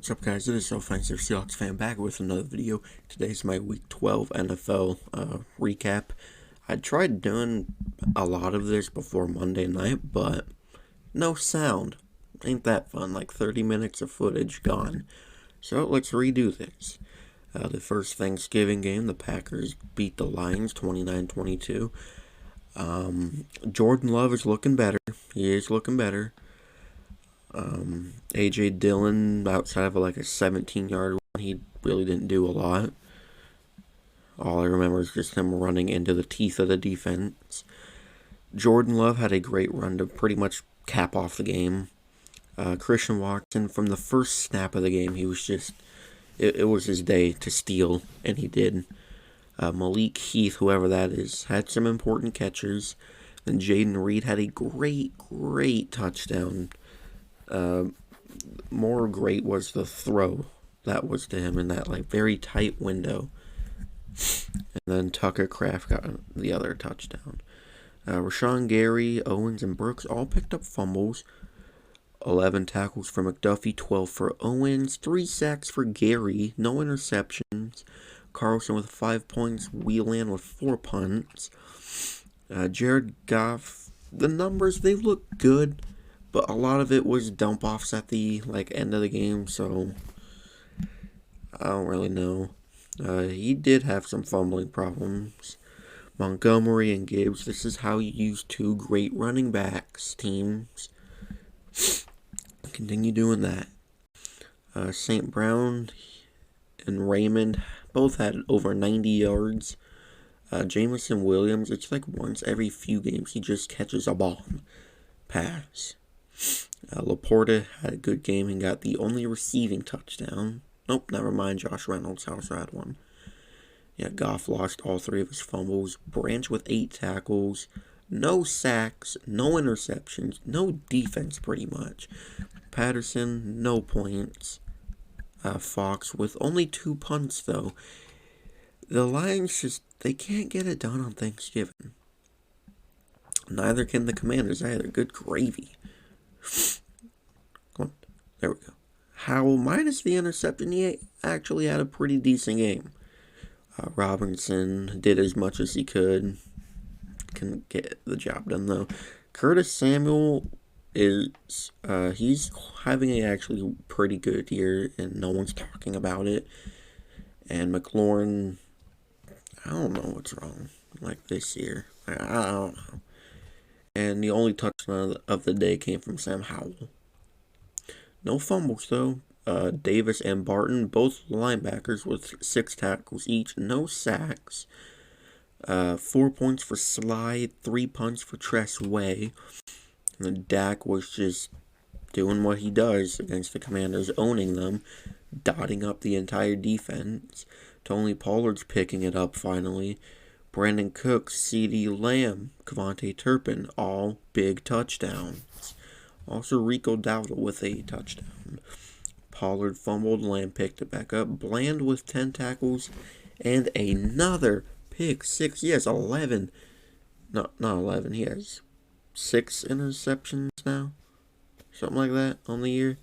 What's up, guys? It is Offensive Seahawks fan back with another video. Today's my Week 12 NFL recap. I tried doing a lot of this before Monday night, but no sound. Ain't that fun? Like 30 minutes of footage gone. So let's redo this. The first Thanksgiving game, the Packers beat the Lions 29-22. Jordan Love is looking better. He is looking better. A.J. Dillon, outside of like a 17-yard run, he really didn't do a lot. All I remember is just him running into the teeth of the defense. Jordan Love had a great run to pretty much cap off the game. Christian Watson, from the first snap of the game, he was just, it was his day to steal, and he did. Malik Heath, whoever that is, had some important catches. And Jaden Reed had a great touchdown. More great was the throw that was to him in that like very tight window. And then Tucker Kraft got the other touchdown. Rashawn Gary, Owens, and Brooks all picked up fumbles. 11 tackles for McDuffie, 12 for Owens, 3 sacks for Gary, no interceptions. Carlson with 5 points, Whelan with 4 punts. Jared Goff, the numbers, they look good, but a lot of it was dump-offs at the end of the game, so I don't really know. He did have some fumbling problems. Montgomery and Gibbs, this is how you use two great running backs teams. Continue doing that. St. Brown and Raymond both had over 90 yards. Jameson Williams, it's like once every few games he just catches a bomb pass. Laporta had a good game and got the only receiving touchdown. Nope, never mind. Josh Reynolds also had one. Yeah, Goff lost all 3 of his fumbles. Branch with 8 tackles. No sacks, no interceptions, no defense pretty much. Patterson, no points. Fox with only 2 punts though. The Lions just, they can't get it done on Thanksgiving. Neither can the Commanders either. Good gravy. Come on. There we go. Howell, minus the interception, he actually had a pretty decent game. Robinson did as much as he could. Couldn't get the job done, though. Curtis Samuel is, he's having a actually pretty good year, and no one's talking about it. And McLaurin, I don't know what's wrong, like this year. I don't know. And the only touchdown of the day came from Sam Howell. No fumbles, though. Davis and Barton, both linebackers with 6 tackles each. No sacks. 4 points for Slide, 3 punts for Tress Way. And then Dak was just doing what he does against the Commanders, owning them, dotting up the entire defense. Tony Pollard's picking it up finally. Brandon Cooks, CeeDee Lamb, Kevontae Turpin, all big touchdowns. Also Rico Dowdle with a touchdown. Pollard fumbled, Lamb picked it back up. Bland with 10 tackles and another pick 6. He has 11. No, not 11. He has 6 interceptions now. Something like that on the year.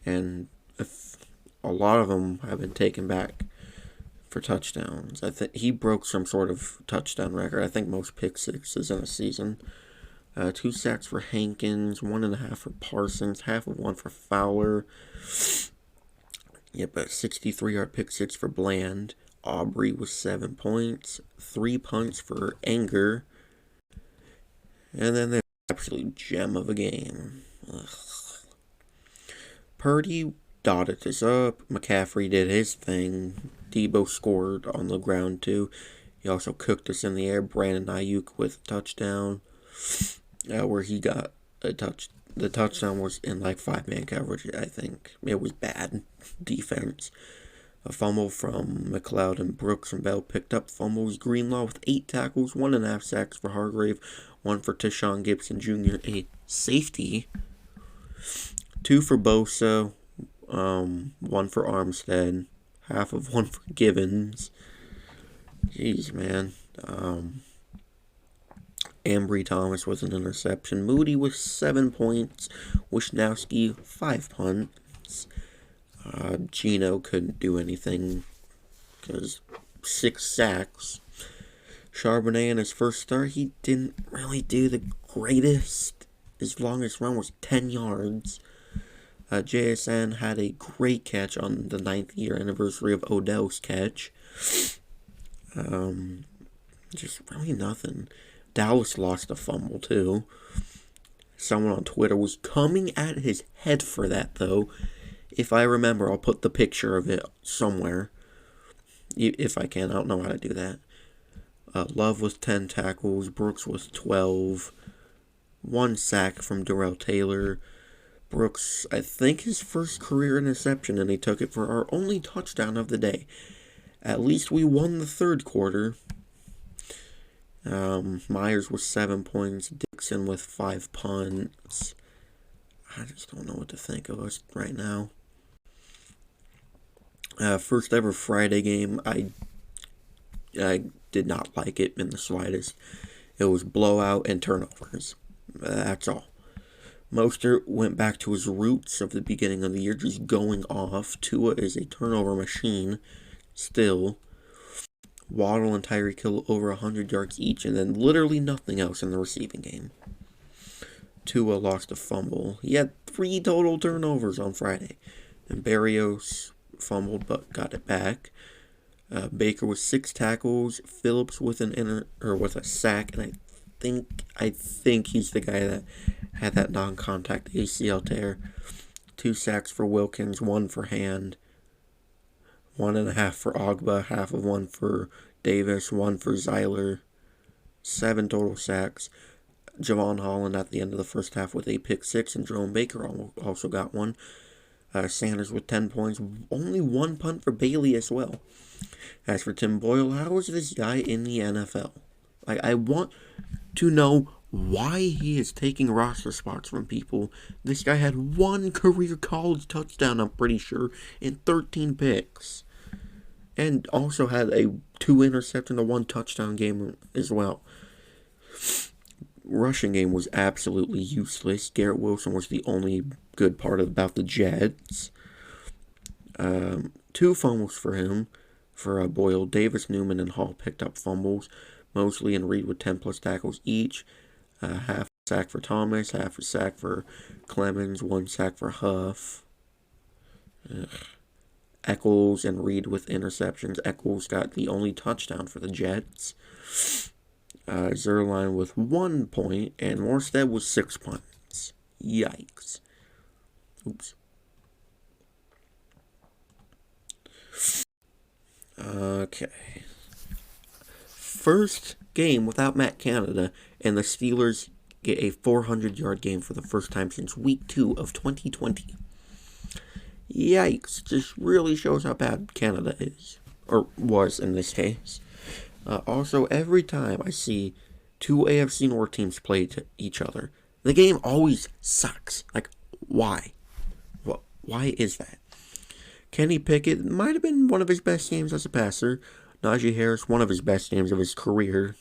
And if a lot of them have been taken back for touchdowns. I think he broke some sort of touchdown record. I think most pick sixes in a season. 2 sacks for Hankins, 1.5 for Parsons, half of 1 for Fowler. Yep, a 63-yard pick 6 for Bland. Aubrey with 7 points, 3 punts for Anger. And then the absolute gem of a game. Ugh. Purdy dotted this up. McCaffrey did his thing. Debo scored on the ground too. He also cooked us in the air. Brandon Ayuk with a touchdown. Where he got a touch. The touchdown was in like 5-man coverage, I think. It was bad defense. A fumble from McLeod and Brooks and Bell picked up fumbles. Greenlaw with 8 tackles, 1.5 sacks for Hargrave, 1 for Tashawn Gibson Jr., a safety. 2 for Bosa, 1 for Armstead, half of 1 for Givens. Jeez, man. Ambry Thomas with an interception. Moody with 7 points. Wishnowski, 5 punts. Geno couldn't do anything because 6 sacks. Charbonnet in his first start, he didn't really do the greatest. His longest run was 10 yards. JSN had a great catch on the 9th year anniversary of Odell's catch. Just really nothing. Dallas lost a fumble too. Someone on Twitter was coming at his head for that though. If I remember, I'll put the picture of it somewhere. If I can, I don't know how to do that. Love with 10 tackles, Brooks with 12. 1 sack from Darrell Taylor. Brooks, I think his first career interception, and he took it for our only touchdown of the day. At least we won the third quarter. Myers with 7 points, Dixon with 5 punts. I just don't know what to think of us right now. First ever Friday game, I did not like it in the slightest. It was blowout and turnovers. That's all. Mostert went back to his roots of the beginning of the year, just going off. Tua is a turnover machine still. Waddle and Tyreek Hill over 100 yards each, and then literally nothing else in the receiving game. Tua lost a fumble. He had 3 total turnovers on Friday. And Berrios fumbled but got it back. Baker with 6 tackles. Phillips with with a sack, and I think he's the guy that had that non-contact ACL tear. 2 sacks for Wilkins, 1 for Hand, 1.5 for Ogba, half of 1 for Davis, 1 for Zeiler. 7 total sacks. Javon Holland at the end of the first half with a pick 6, and Jerome Baker also got 1. Sanders with 10 points, only 1 punt for Bailey as well. As for Tim Boyle, how is this guy in the NFL? I want to know why he is taking roster spots from people. This guy had 1 career college touchdown, I'm pretty sure, and 13 picks. And also had a 2 interception to 1 touchdown game as well. Rushing game was absolutely useless. Garrett Wilson was the only good part about the Jets. 2 fumbles for him. For Boyle, Davis, Newman, and Hall picked up fumbles. Mosley and Reed with 10 plus tackles each. Half a sack for Thomas, half a sack for Clemens, 1 sack for Huff. Eccles and Reed with interceptions. Eccles got the only touchdown for the Jets. Zerline with 1 point, and Morstead with 6 punts. Yikes. Oops. Okay. First game without Matt Canada, and the Steelers get a 400-yard game for the first time since week 2 of 2020. Yikes. Just really shows how bad Canada is. Or was in this case. Also, every time I see 2 AFC North teams play each other, the game always sucks. Like, why? Why is that? Kenny Pickett might have been one of his best games as a passer. Najee Harris, one of his best games of his career.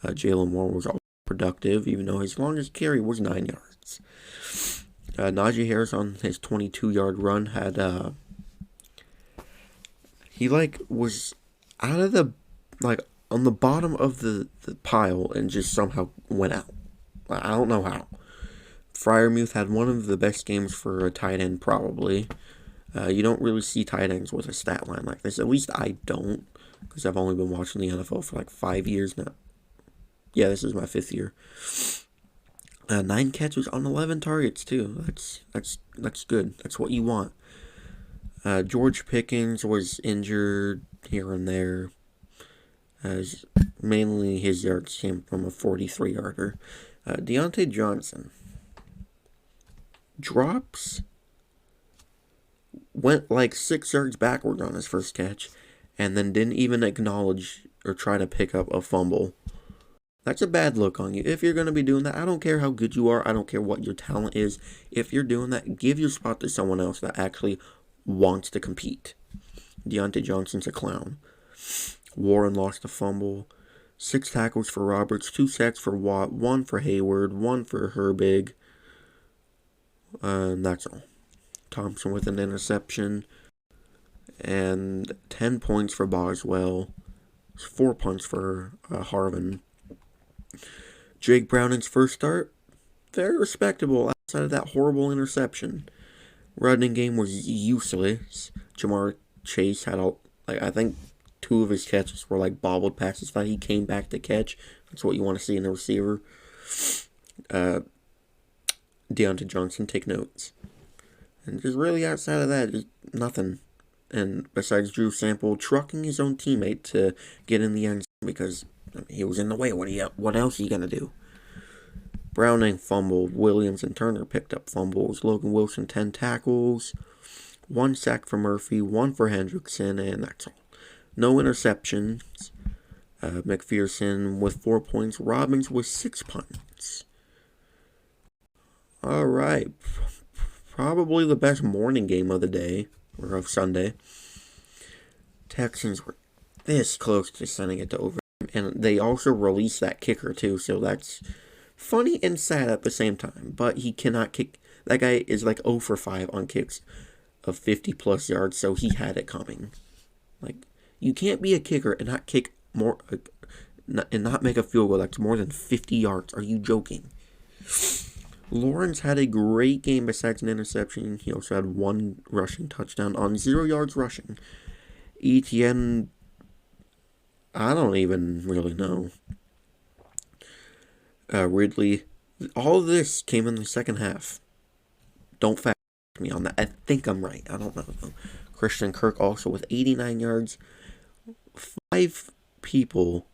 Jalen Moore was also productive, even though his longest carry was 9 yards. Najee Harris on his 22-yard run had, he, was out of the, on the bottom of the pile and just somehow went out. I don't know how. Freiermuth had one of the best games for a tight end, probably. You don't really see tight ends with a stat line like this. At least I don't, because I've only been watching the NFL for 5 years now. Yeah, this is my 5th year. 9 catches on 11 targets too. That's good. That's what you want. George Pickens was injured here and there, as mainly his yards came from a 43-yarder. Deontay Johnson drops, went 6 yards backward on his first catch, and then didn't even acknowledge or try to pick up a fumble. That's a bad look on you. If you're going to be doing that, I don't care how good you are. I don't care what your talent is. If you're doing that, give your spot to someone else that actually wants to compete. Deontay Johnson's a clown. Warren lost a fumble. 6 tackles for Roberts, 2 sacks for Watt, 1 for Hayward, 1 for Herbig. And that's all. Thompson with an interception. and 10 points for Boswell, 4 punts for Harvin. Jake Browning's first start, very respectable outside of that horrible interception. Running game was useless. Jamar Chase had I think 2 of his catches were like bobbled passes that he came back to catch. That's what you want to see in a receiver. Deontay Johnson, take notes. And just really outside of that, just nothing. And besides Drew Sample trucking his own teammate to get in the end zone because he was in the way. What else are you going to do? Browning fumbled. Williams and Turner picked up fumbles. Logan Wilson, 10 tackles. 1 sack for Murphy, 1 for Hendrickson, and that's all. No interceptions. McPherson with 4 points. Robbins with 6 punts. All right. Probably the best morning game of the day, or of Sunday. Texans were this close to sending it to overtime. And they also released that kicker, too, so that's funny and sad at the same time. But he cannot kick. That guy is like 0 for 5 on kicks of 50-plus yards, so he had it coming. Like, you can't be a kicker and not kick more, and not make a field goal that's more than 50 yards. Are you joking? Lawrence had a great game besides an interception. He also had 1 rushing touchdown on 0 yards rushing. Etienne, I don't even really know. Ridley, all of this came in the second half. Don't fact me on that. I think I'm right. I don't know though. Christian Kirk also with 89 yards. 5 people.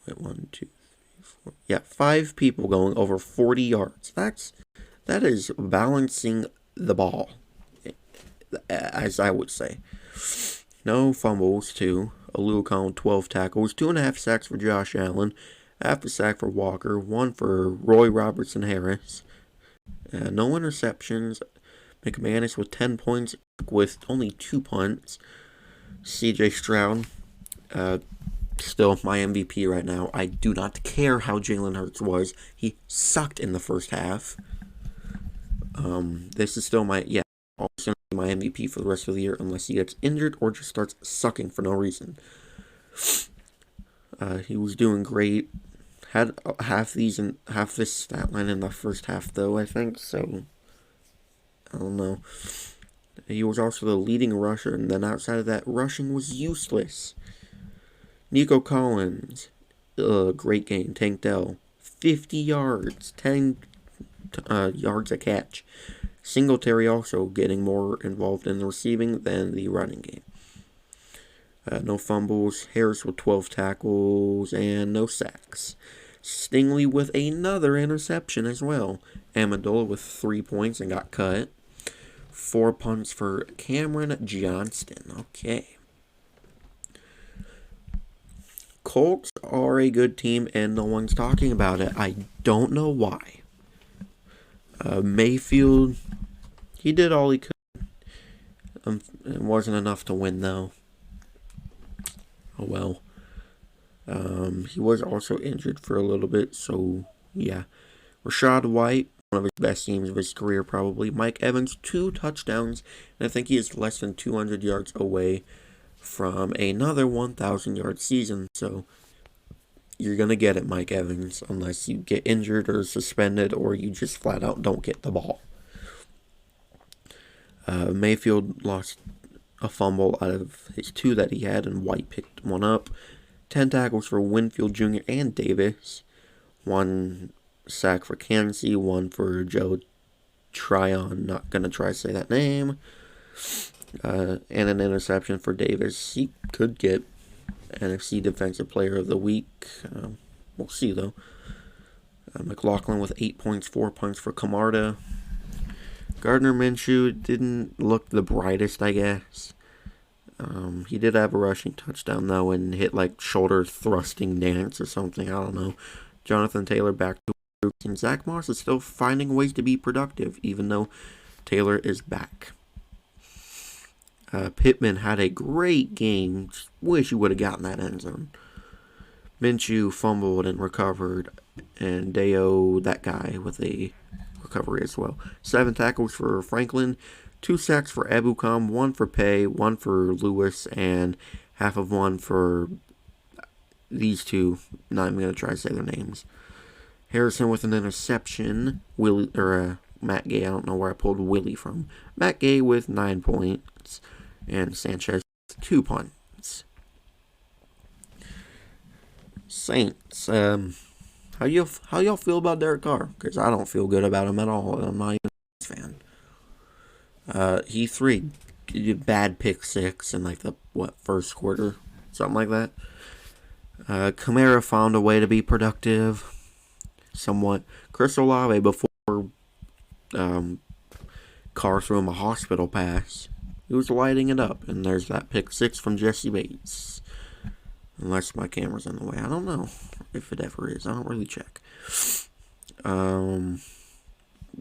Wait, 1, 2, 3, 4. Yeah, 5 people going over 40 yards. That is balancing the ball, as I would say. No fumbles, too. Aluakon, 12 tackles, 2.5 sacks for Josh Allen, half a sack for Walker, 1 for Roy Robertson Harris. No interceptions. McManus with 10 points with only 2 punts. CJ Stroud, still my MVP right now. I do not care how Jalen Hurts was. He sucked in the first half. This is still my MVP for the rest of the year unless he gets injured or just starts sucking for no reason. He was doing great. Had half this stat line in the first half though, I think, so I don't know. He was also the leading rusher, and then outside of that, rushing was useless. Nico Collins, great game. Tank Dell, 50 yards, 10 yards a catch. Singletary also getting more involved in the receiving than the running game. No fumbles. Harris with 12 tackles and no sacks. Stingley with another interception as well. Amendola with 3 points and got cut. 4 punts for Cameron Johnston. Okay. Colts are a good team and no one's talking about it. I don't know why. Mayfield, he did all he could. It wasn't enough to win though. Oh well. He was also injured for a little bit, so yeah. Rachaad White, one of his best games of his career probably. Mike Evans, 2 touchdowns, and I think he is less than 200 yards away from another 1,000-yard season, so you're going to get it, Mike Evans, unless you get injured or suspended or you just flat out don't get the ball. Mayfield lost a fumble out of his 2 that he had, and White picked 1 up. 10 tackles for Winfield Jr. and Davis. 1 sack for Kansas, 1 for Joe Tryon, not going to try to say that name. And an interception for Davis. He could get NFC Defensive Player of the Week. We'll see, though. McLaughlin with 8 points, 4 punts for Camarda. Gardner Minshew didn't look the brightest, I guess. He did have a rushing touchdown, though, and hit, like, shoulder thrusting dance or something. I don't know. Jonathan Taylor back to work. And Zach Moss is still finding ways to be productive, even though Taylor is back. Pittman had a great game. Just wish he would have gotten that end zone. Minshew fumbled and recovered. And Deo, that guy, with a recovery as well. 7 tackles for Franklin. 2 sacks for Ebukam, 1 for Pay, 1 for Lewis, and half of 1 for these two. Not even going to try to say their names. Harrison with an interception. Matt Gay, I don't know where I pulled Willie from. Matt Gay with 9 points. And Sanchez 2 punts. Saints. How y'all feel about Derek Carr? Because I don't feel good about him at all. I'm not even a fan. He threw a bad pick 6 in like the first quarter, something like that. Kamara found a way to be productive, somewhat. Chris Olave, before Carr threw him a hospital pass, he was lighting it up. And there's that pick 6 from Jesse Bates. Unless my camera's in the way. I don't know if it ever is. I don't really check.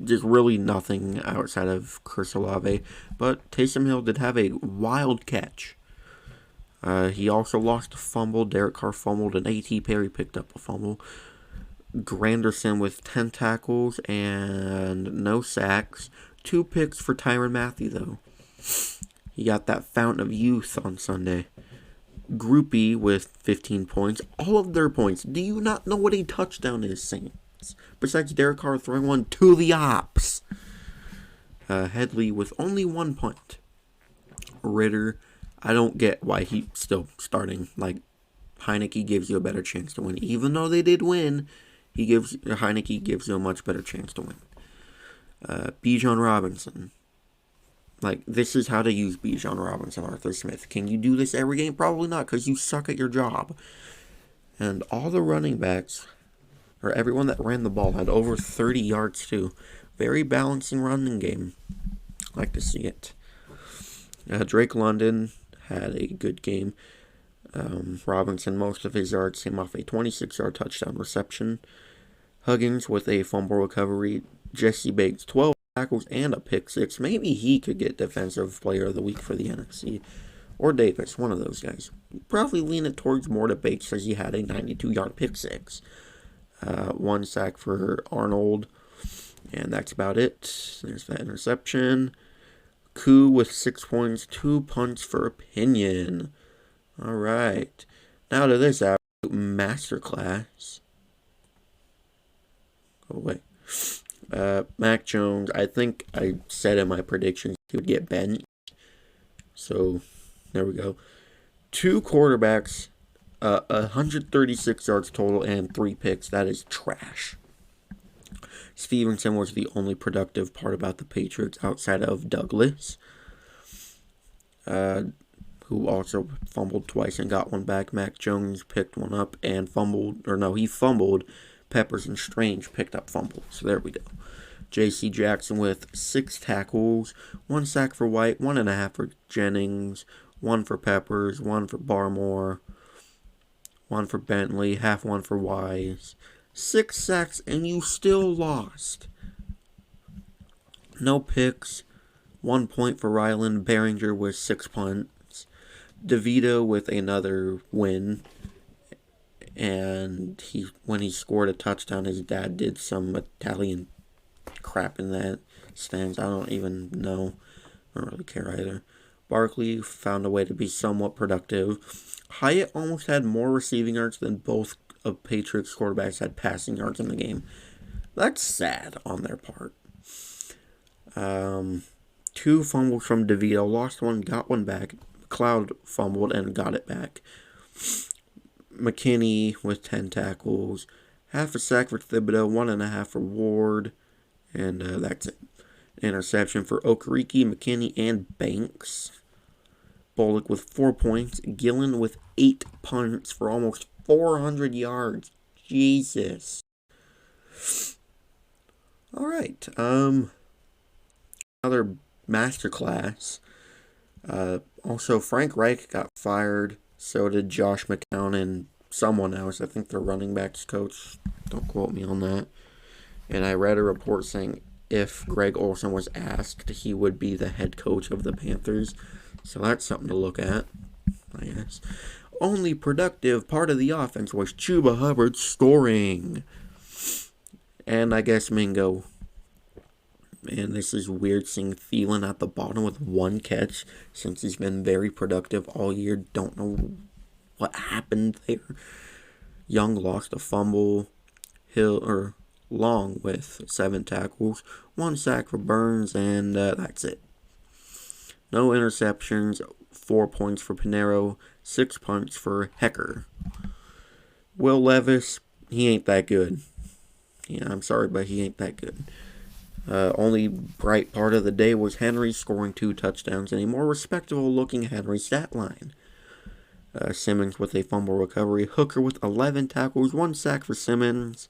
Just really nothing outside of Chris Olave. But Taysom Hill did have a wild catch. He also lost a fumble. Derek Carr fumbled, and A.T. Perry picked up a fumble. Granderson with 10 tackles and no sacks. 2 picks for Tyrann Mathieu, though. He got that fountain of youth on Sunday. Groupie with 15 points. All of their points. Do you not know what a touchdown is, Saints? Besides Derek Carr throwing one to the ops. Headley with only 1 punt. Ritter, I don't get why he's still starting. Like, Heineke gives you a better chance to win. Even though they did win, Heineke gives you a much better chance to win. Bijan Robinson. Like, this is how to use Bijan Robinson, Arthur Smith. Can you do this every game? Probably not, because you suck at your job. And all the running backs, or everyone that ran the ball, had over 30 yards, too. Very balancing running game. Like to see it. Drake London had a good game. Robinson, most of his yards came off a 26-yard touchdown reception. Huggins with a fumble recovery. Jesse Bates, 12 tackles and a pick 6. Maybe he could get Defensive Player of the Week for the NFC. Or Davis, one of those guys. Probably lean it towards more to Bates as he had a 92-yard pick 6. 1 sack for Arnold. And that's about it. There's that interception. Koo with 6 points, 2 punts for Opinion. Alright. Now to this absolute masterclass. Oh, wait. Mac Jones, I think I said in my predictions he would get benched. So, there we go. 2 quarterbacks, 136 yards total, and 3 picks. That is trash. Stevenson was the only productive part about the Patriots outside of Douglas, who also fumbled twice and got one back. Mac Jones picked one up and he fumbled. Peppers and Strange picked up fumbles. So there we go. J.C. Jackson with 6 tackles, 1 sack for White, 1.5 for Jennings, 1 for Peppers, 1 for Barmore, 1 for Bentley, half 1 for Wise. 6 sacks, and you still lost. No picks. 1 point for Ryland. Behringer with 6 punts. DeVito with another win. And when he scored a touchdown, his dad did some Italian crap in that stands. I don't even know. I don't really care either. Barkley found a way to be somewhat productive. Hyatt almost had more receiving yards than both of Patriots quarterbacks had passing yards in the game. That's sad on their part. 2 fumbles from DeVito. Lost one, got one back. McLeod fumbled and got it back. McKinney with 10 tackles. Half a sack for Thibodeau. 1.5 for Ward. And that's it. Interception for Okereke, McKinney, and Banks. Bullock with 4 points. Gillen with 8 punts for almost 400 yards. Jesus. Alright. Another masterclass. Also, Frank Reich got fired. So did Josh McCown and someone else. I think the running backs coach. Don't quote me on that. And I read a report saying if Greg Olsen was asked, he would be the head coach of the Panthers. So that's something to look at, I guess. Only productive part of the offense was Chuba Hubbard scoring. And I guess Mingo And this is weird seeing Thielen at the bottom with one catch since he's been very productive all year. Don't know what happened there. Young lost a fumble. Long with 7 tackles, 1 sack for Burns, and that's it. No interceptions, 4 points for Pinero, 6 punts for Hecker. Will Levis, he ain't that good. Yeah, I'm sorry, but he ain't that good. Only bright part of the day was Henry scoring 2 touchdowns and a more respectable looking Henry stat line. Simmons with a fumble recovery. Hooker with 11 tackles, 1 sack for Simmons,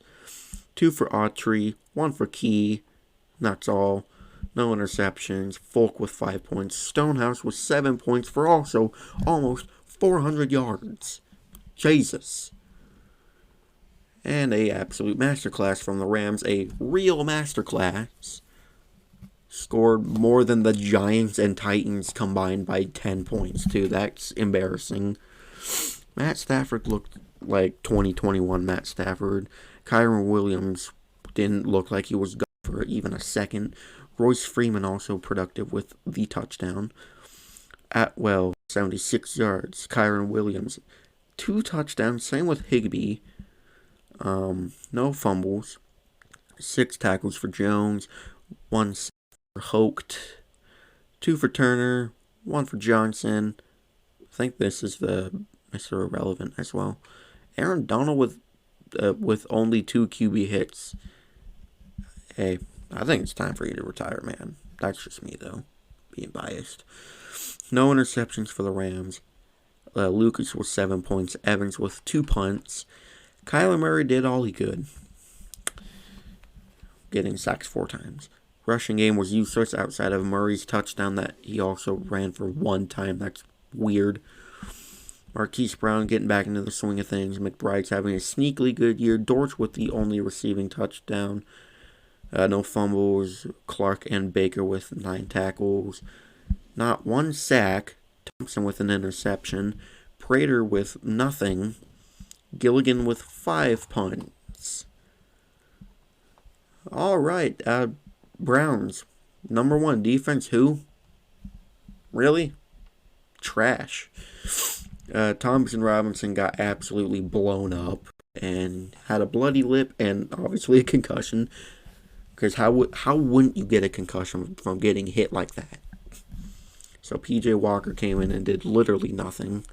2 for Autry, 1 for Key. That's all. No interceptions. Folk with 5 points. Stonehouse with 7 points for also almost 400 yards. Jesus. And a absolute masterclass from the Rams. A real masterclass. Scored more than the Giants and Titans combined by 10 points, too. That's embarrassing. Matt Stafford looked like 2021 Matt Stafford. Kyren Williams didn't look like he was gone for even a second. Royce Freeman also productive with the touchdown. Atwell, 76 yards. Kyren Williams, 2 touchdowns. Same with Higbee. No fumbles. 6 tackles for Jones. 1 for Hoke. 2 for Turner. 1 for Johnson. I think this is the Mr. Irrelevant as well. Aaron Donald with only 2 QB hits. Hey, I think it's time for you to retire, man. That's just me, though, being biased. No interceptions for the Rams. Lucas with 7 points. Evans with 2 punts. Kyler Murray did all he could, getting sacked 4 times. Rushing game was useless outside of Murray's touchdown that he also ran for 1 time. That's weird. Marquise Brown getting back into the swing of things. McBride's having a sneakily good year. Dortch with the only receiving touchdown. No fumbles. Clark and Baker with 9 tackles. Not 1 sack. Thompson with an interception. Prater with nothing. Gilligan with 5 punts. All right. Browns. Number 1 defense. Who? Really? Trash. Thompson Robinson got absolutely blown up and had a bloody lip and obviously a concussion. Because how wouldn't you get a concussion from getting hit like that? So P.J. Walker came in and did literally nothing.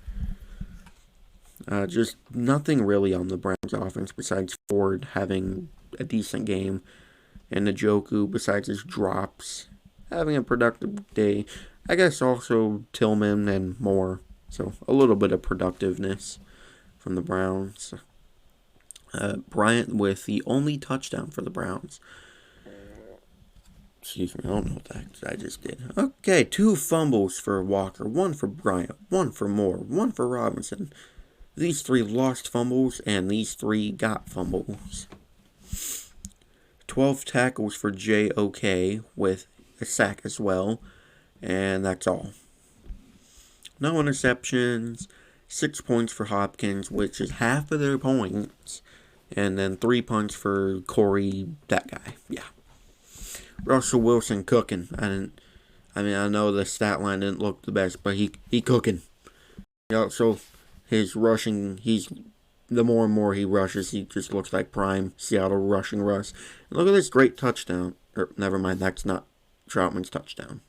Just nothing really on the Browns offense besides Ford having a decent game. And Njoku, besides his drops, having a productive day. I guess also Tillman and more. So a little bit of productiveness from the Browns. Bryant with the only touchdown for the Browns. Excuse me, I don't know what that I just did. Okay, 2 fumbles for Walker, 1 for Bryant, 1 for Moore, 1 for Robinson. These 3 lost fumbles, and these 3 got fumbles. 12 tackles for J.O.K. with a sack as well, and that's all. No interceptions, 6 points for Hopkins, which is half of their points, and then 3 punts for Corey, that guy. Yeah. Russell Wilson cooking. I know the stat line didn't look the best, but he cooking. So his rushing, the more and more he rushes, he just looks like prime Seattle rushing Russ. And look at this great touchdown. Never mind, that's not Troutman's touchdown.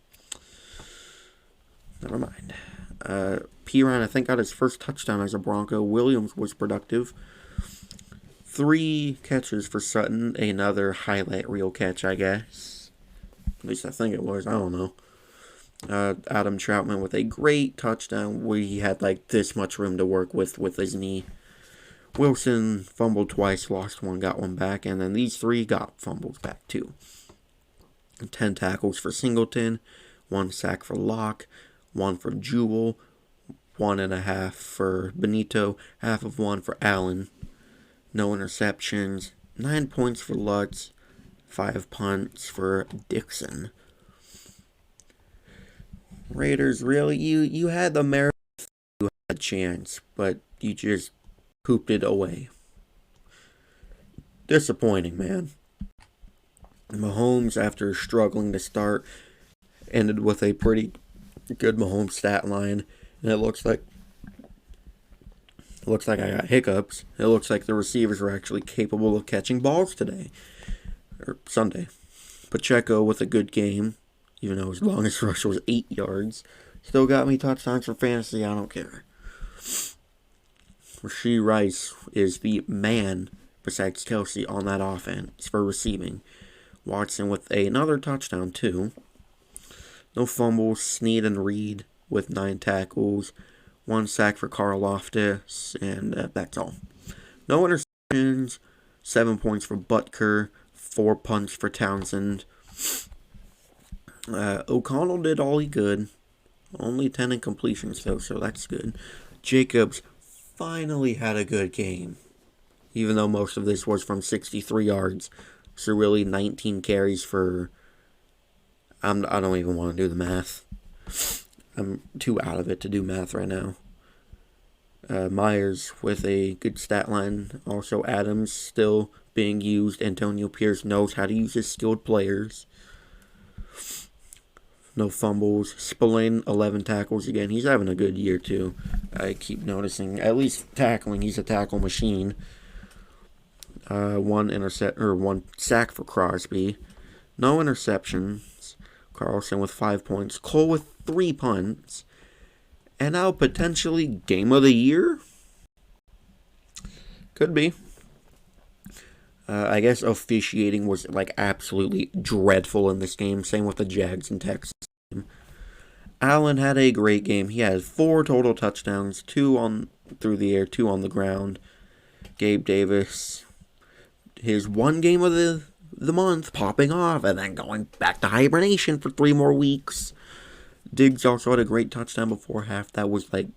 Never mind. Piran, I think, got his first touchdown as a Bronco. Williams was productive. 3 catches for Sutton. Another highlight reel catch, I guess. At least I think it was. I don't know. Adam Troutman with a great touchdown where he had like this much room to work with his knee. Wilson fumbled twice, lost 1, got 1 back, and then these 3 got fumbles back too. 10 tackles for Singleton, 1 sack for Locke, 1 for Jewell, 1.5 for Benito, half of 1 for Allen. No interceptions, 9 points for Lutz, 5 punts for Dixon. Raiders, really? You had the merit, you had a chance, but you just pooped it away. Disappointing, man. Mahomes, after struggling to start, ended with a pretty good Mahomes stat line, and it looks like I got hiccups. It looks like the receivers were actually capable of catching balls today or Sunday. Pacheco with a good game, even though his longest rush was 8 yards. Still got me touchdowns for fantasy. I don't care. Rashee Rice is the man besides Kelsey on that offense for receiving. Watson with another touchdown too. No fumbles. Snead and Reed with 9 tackles. 1 sack for Karlaftis, and that's all. No interceptions. 7 points for Butker. 4 punts for Townsend. O'Connell did all he could. Only 10 incompletions though, so that's good. Jacobs finally had a good game, even though most of this was from 63 yards. So really 19 carries for... I don't even want to do the math. I'm too out of it to do math right now. Myers with a good stat line. Also Adams still being used. Antonio Pierce knows how to use his skilled players. No fumbles. Spillane, 11 tackles again. He's having a good year too. I keep noticing. At least tackling, he's a tackle machine. 1 sack for Crosby. No interceptions. Carlson with 5 points. Cole with 3 punts. And now potentially game of the year? Could be. I guess officiating was like absolutely dreadful in this game. Same with the Jags and Texans. Allen had a great game. He had 4 total touchdowns, 2 on through the air, 2 on the ground. Gabe Davis, his 1 game of the month, popping off and then going back to hibernation for 3 more weeks. Diggs also had a great touchdown before half. That was like,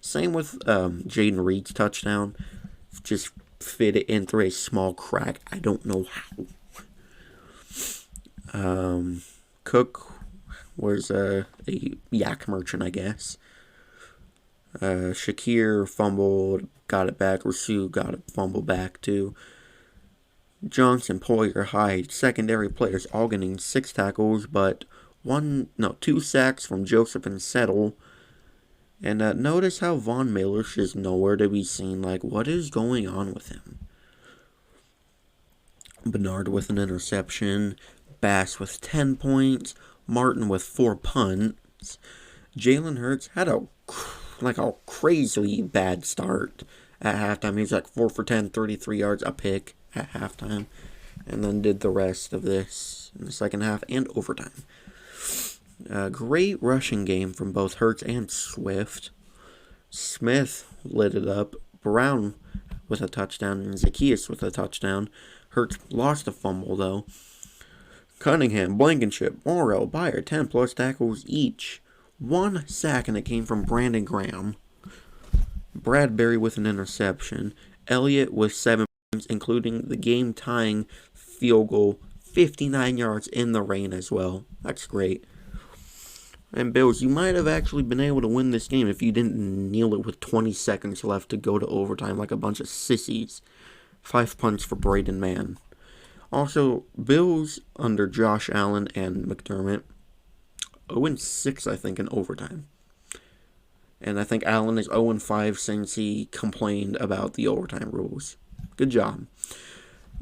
same with Jaden Reed's touchdown. Just fit it in through a small crack. I don't know how. Cook was a yak merchant, I guess. Shakir fumbled, got it back. Rasu got it fumbled back too. Johnson, Poyer, Hyde, secondary players all getting 6 tackles, but 2 sacks from Joseph and Settle. And notice how Von Miller is nowhere to be seen. Like, what is going on with him? Bernard with an interception. Bass with 10 points. Martin with 4 punts. Jalen Hurts had a crazily bad start at halftime. He was like 4 for 10, 33 yards, a pick at halftime. And then did the rest of this in the second half and overtime. Great rushing game from both Hurts and Swift. Smith lit it up. Brown with a touchdown and Zacchaeus with a touchdown. Hurts lost a fumble though. Cunningham, Blankenship, Morrow, Byer, 10 plus tackles each. 1 sack, and it came from Brandon Graham. Bradbury with an interception. Elliott with 7 points, including the game-tying field goal. 59 yards in the rain as well. That's great. And Bills, you might have actually been able to win this game if you didn't kneel it with 20 seconds left to go to overtime like a bunch of sissies. 5 punts for Braden Mann. Also, Bills under Josh Allen and McDermott 0-6, I think, in overtime. And I think Allen is 0-5 since he complained about the overtime rules. Good job.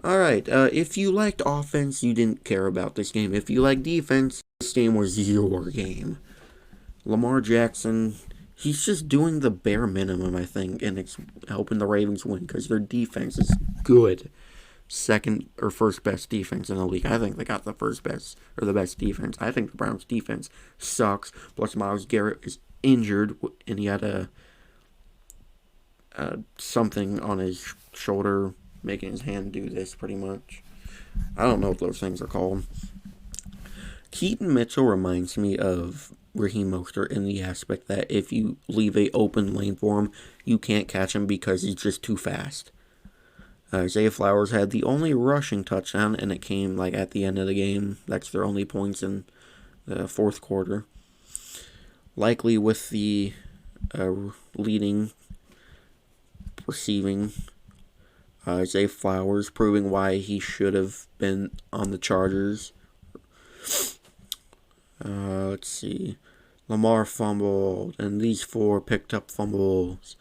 Alright, if you liked offense, you didn't care about this game. If you liked defense, this game was your game. Lamar Jackson, he's just doing the bare minimum, I think, and it's helping the Ravens win because their defense is good. Second or first best defense in the league. I think they got the first best or the best defense. I think the Browns defense sucks. Plus Myles Garrett is injured and he had a something on his shoulder making his hand do this pretty much. I don't know what those things are called. Keaton Mitchell reminds me of Raheem Mostert in the aspect that if you leave a open lane for him, you can't catch him because he's just too fast. Isaiah Flowers had the only rushing touchdown, and it came like at the end of the game. That's their only points in the fourth quarter. Likely with the leading receiving Zay Flowers proving why he should have been on the Chargers. Let's see. Lamar fumbled, and these 4 picked up fumbles.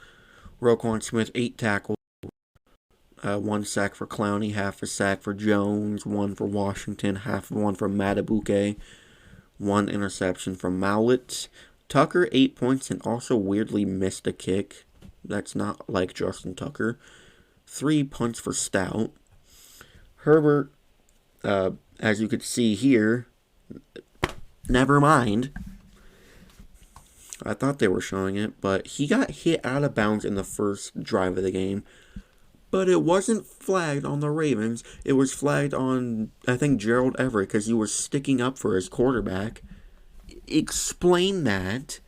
Roquan Smith, 8 tackles. 1 sack for Clowney, half a sack for Jones, 1 for Washington, half of 1 for Matabuke, 1 interception from Mallett. Tucker, 8 points, and also weirdly missed a kick. That's not like Justin Tucker. 3 punts for Stout. Herbert, as you could see here, never mind. I thought they were showing it, but he got hit out of bounds in the first drive of the game. But it wasn't flagged on the Ravens. It was flagged on, I think, Gerald Everett because he was sticking up for his quarterback. Explain that.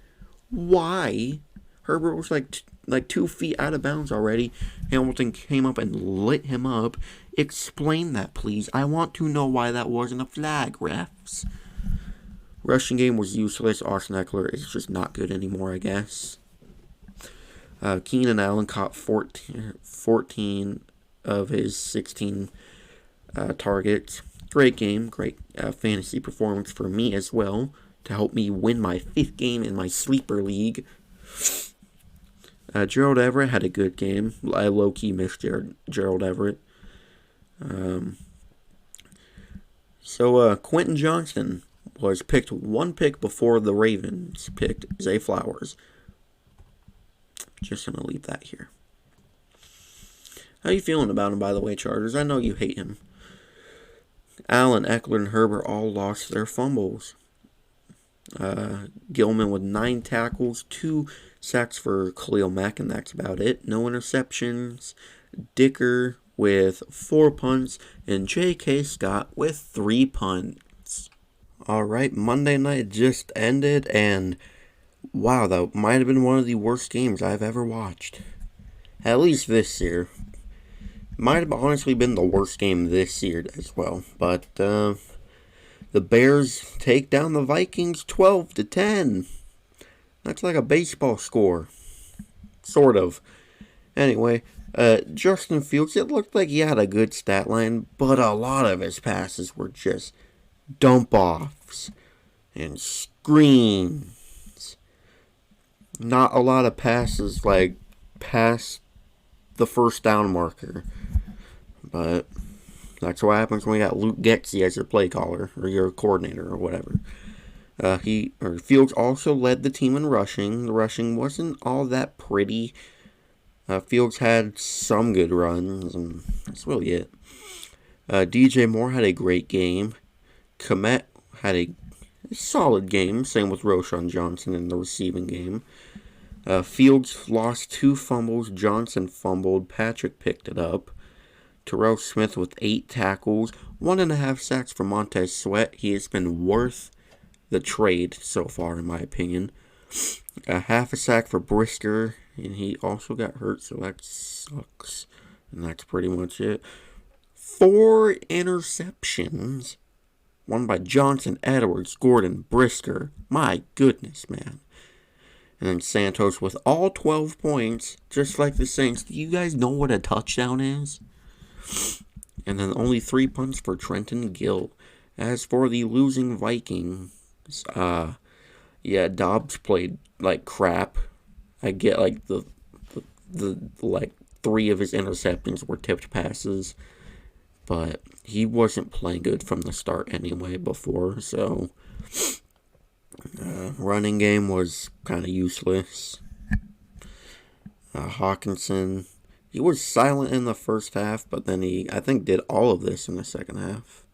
Why? Herbert was like 2 feet out of bounds already. Hamilton came up and lit him up. Explain that, please. I want to know why that wasn't a flag, refs. Rushing game was useless. Austin Eckler is just not good anymore, I guess. Keenan Allen caught 14 of his 16 targets. Great game. Great fantasy performance for me as well to help me win my 5th game in my sleeper league. Gerald Everett had a good game. I low-key missed Gerald Everett. So Quentin Johnston was picked 1 pick before the Ravens picked Zay Flowers. Just going to leave that here. How you feeling about him, by the way, Chargers? I know you hate him. Allen, Eckler, and Herbert all lost their fumbles. Gilman with 9 tackles, 2 sacks for Khalil Mack, and that's about it. No interceptions. Dicker with 4 punts, and J.K. Scott with 3 punts. Alright, Monday night just ended, and wow, that might have been one of the worst games I've ever watched. At least this year. Might have honestly been the worst game this year as well. But the Bears take down the Vikings 12-10. That's like a baseball score. Sort of. Anyway, Justin Fields, it looked like he had a good stat line, but a lot of his passes were just dump-offs and screens. Not a lot of passes, like, past the first down marker. But that's what happens when you got Luke Getsy as your play caller, or your coordinator, or whatever. Fields also led the team in rushing. The rushing wasn't all that pretty. Fields had some good runs, and that's really it. DJ Moore had a great game. Komet had a solid game, same with Roschon Johnson in the receiving game. Fields lost 2 fumbles. Johnson fumbled. Patrick picked it up. Terrell Smith with 8 tackles. 1.5 sacks for Montez Sweat. He has been worth the trade so far, in my opinion. Half a sack for Brisker, and he also got hurt, so that sucks. And that's pretty much it. 4 interceptions. One by Johnson, Edwards, Gordon, Brisker. My goodness, man. And then Santos with all 12 points, just like the Saints. Do you guys know what a touchdown is? And then only 3 punts for Trenton Gill. As for the losing Vikings, Dobbs played like crap. I get like the 3 of his interceptions were tipped passes, but he wasn't playing good from the start anyway before, so running game was kind of useless. Hawkinson, he was silent in the first half, but then he, I think, did all of this in the second half.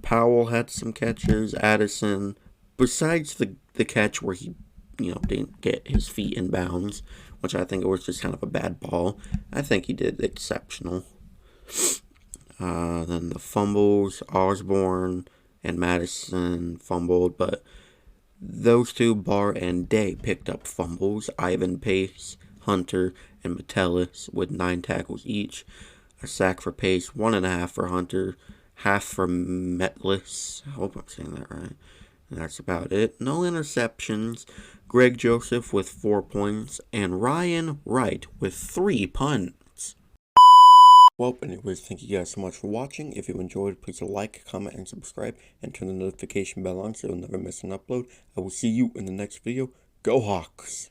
Powell had some catches. Addison, besides the catch where he, didn't get his feet in bounds, which I think it was just kind of a bad ball, I think he did exceptional. Then the fumbles, Osborne and Madison fumbled, but those 2, Barr and Day, picked up fumbles. Ivan Pace, Hunter, and Metellus with 9 tackles each. A sack for Pace, 1.5 for Hunter, half for Metellus. I hope I'm saying that right. And that's about it. No interceptions. Greg Joseph with 4 points, and Ryan Wright with 3 punts. Well, anyways, thank you guys so much for watching. If you enjoyed, please like, comment, and subscribe, and turn the notification bell on so you'll never miss an upload. I will see you in the next video. Go Hawks!